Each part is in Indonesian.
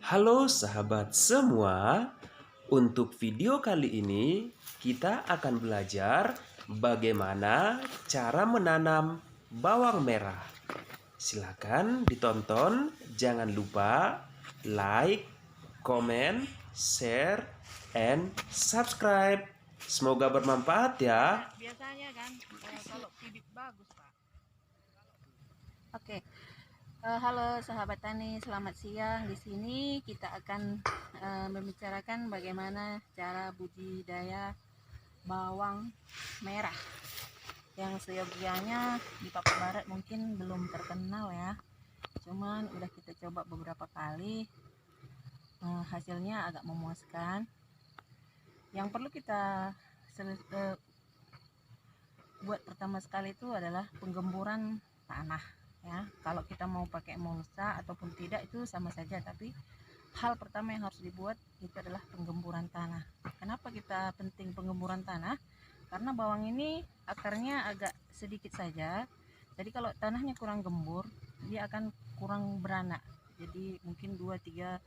Halo sahabat semua, untuk video kali ini kita akan belajar bagaimana cara menanam bawang merah. Silakan ditonton, jangan lupa like, comment, share, and subscribe. Semoga bermanfaat ya. Biasanya kan kalau bibit bagus Pak. Oke, halo sahabat tani, selamat siang. Di sini kita akan membicarakan bagaimana cara budidaya bawang merah yang seyogianya di Papua Barat mungkin belum terkenal ya. Cuman udah kita coba beberapa kali, hasilnya agak memuaskan. Yang perlu kita buat pertama sekali itu adalah penggemburan tanah ya. Kalau kita mau pakai mulsa ataupun tidak itu sama saja, tapi hal pertama yang harus dibuat itu adalah penggemburan tanah. Kenapa kita penting penggemburan tanah? Karena bawang ini akarnya agak sedikit saja, jadi kalau tanahnya kurang gembur dia akan kurang beranak. Jadi mungkin 2-3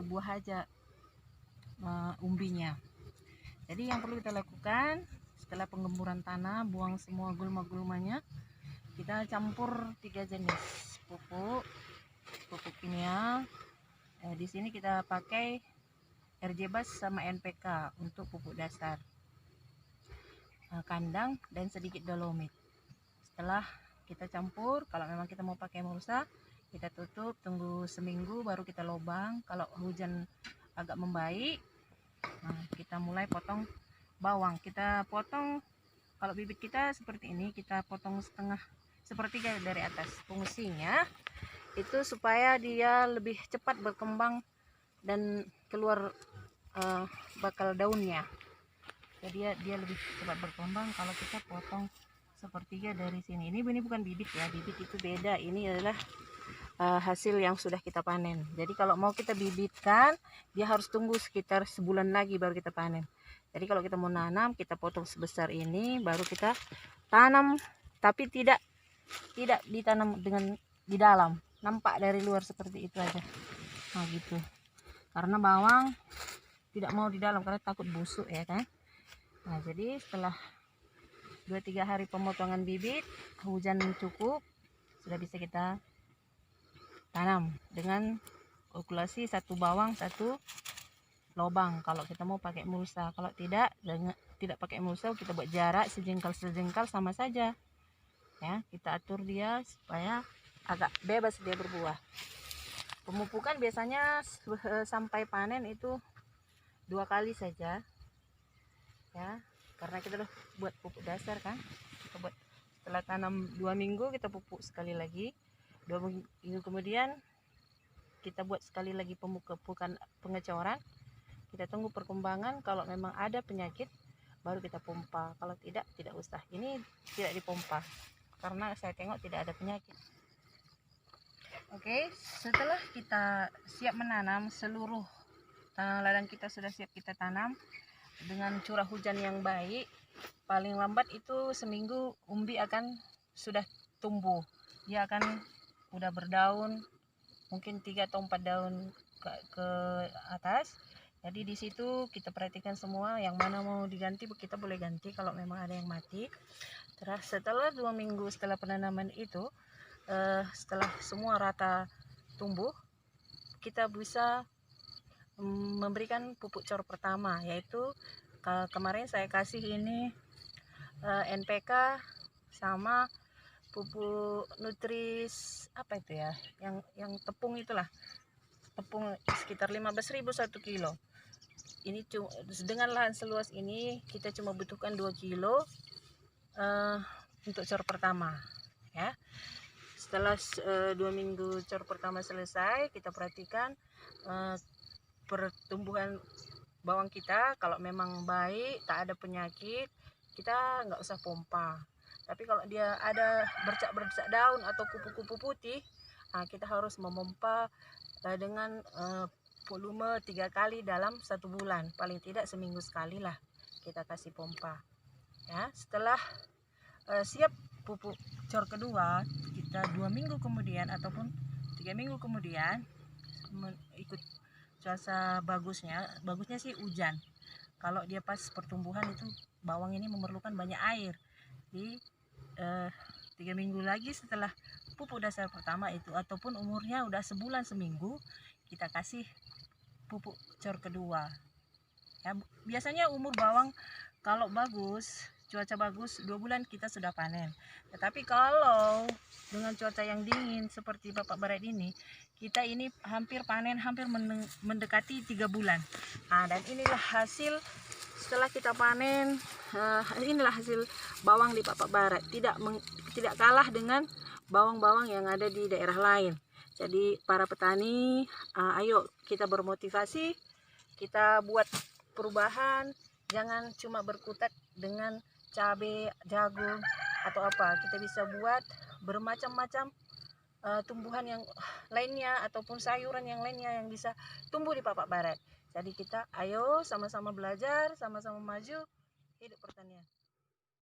buah aja umbinya. Jadi yang perlu kita lakukan setelah penggemburan tanah, buang semua gulma-gulmanya. Kita campur 3 jenis pupuk kimia. Di sini kita pakai RJ-Bas sama NPK untuk pupuk dasar, kandang dan sedikit dolomit. Setelah kita campur, kalau memang kita mau pakai mulsa, kita tutup, tunggu seminggu baru kita lubang. Kalau hujan agak membaik, kita mulai potong bawang. Kita potong, kalau bibit kita seperti ini, kita potong setengah, sepertiga dari atas. Fungsinya itu supaya dia lebih cepat berkembang dan keluar bakal daunnya. Jadi dia lebih cepat berkembang kalau kita potong sepertiga dari sini. Ini bukan bibit ya, bibit itu beda. Ini adalah hasil yang sudah kita panen. Jadi kalau mau kita bibitkan, dia harus tunggu sekitar sebulan lagi baru kita panen. Jadi kalau kita mau nanam, kita potong sebesar ini, baru kita tanam, tapi tidak ditanam dengan di dalam, nampak dari luar seperti itu aja. Nah gitu, karena bawang tidak mau di dalam karena takut busuk ya kan. Nah jadi setelah 2-3 hari pemotongan bibit, hujan cukup, sudah bisa kita tanam dengan kalkulasi 1 bawang 1 lubang. Kalau kita mau pakai mulsa, kalau tidak pakai mulsa, kita buat jarak sejengkal sama saja ya. Kita atur dia supaya agak bebas dia berbuah. Pemupukan biasanya sampai panen itu 2 kali saja ya, karena kita udah buat pupuk dasar kan. Kita buat setelah tanam 2 minggu kita pupuk sekali lagi, 2 minggu kemudian kita buat sekali lagi pemupukan pengecoran. Kita tunggu perkembangan, kalau memang ada penyakit baru kita pompa, kalau tidak usah. Ini tidak dipompa karena saya tengok tidak ada penyakit. Oke, setelah kita siap menanam, seluruh ladang kita sudah siap kita tanam dengan curah hujan yang baik, paling lambat itu seminggu umbi akan sudah tumbuh. Dia akan udah berdaun, mungkin 3 atau 4 daun ke atas. Jadi di situ kita perhatikan semua, yang mana mau diganti kita boleh ganti kalau memang ada yang mati. Terus setelah 2 minggu setelah penanaman itu, setelah semua rata tumbuh, kita bisa memberikan pupuk cor pertama, yaitu kemarin saya kasih ini NPK sama pupuk nutris apa itu ya, yang tepung itulah, tepung sekitar 15.000 1 kilo. Ini dengan lahan seluas ini kita cuma butuhkan 2 kilo untuk cor pertama ya. Setelah 2 minggu cor pertama selesai, kita perhatikan pertumbuhan bawang kita. Kalau memang baik, tak ada penyakit, kita nggak usah pompa. Tapi kalau dia ada bercak daun atau kupu-kupu putih, kita harus memompa dengan volume 3 kali dalam 1 bulan, paling tidak seminggu sekali lah kita kasih pompa ya. Setelah siap pupuk cor kedua, kita 2 minggu kemudian ataupun 3 minggu kemudian ikut cuaca bagusnya sih hujan. Kalau dia pas pertumbuhan itu bawang ini memerlukan banyak air. Di 3 minggu lagi setelah pupuk dasar pertama itu, ataupun umurnya udah sebulan seminggu, kita kasih pupuk cor kedua. Ya, biasanya umur bawang kalau bagus, cuaca bagus, 2 bulan kita sudah panen. Tetapi kalau dengan cuaca yang dingin seperti Bapak Barat ini, kita ini hampir panen hampir mendekati 3 bulan. Nah, dan inilah hasil setelah kita panen. Inilah hasil bawang di Bapak Barat, tidak kalah dengan bawang-bawang yang ada di daerah lain. Jadi para petani, ayo kita bermotivasi, kita buat perubahan, jangan cuma berkutat dengan cabai, jagung atau apa. Kita bisa buat bermacam-macam tumbuhan yang lainnya ataupun sayuran yang lainnya yang bisa tumbuh di Bapak Barat. Jadi kita ayo sama-sama belajar, sama-sama maju hidup pertanian.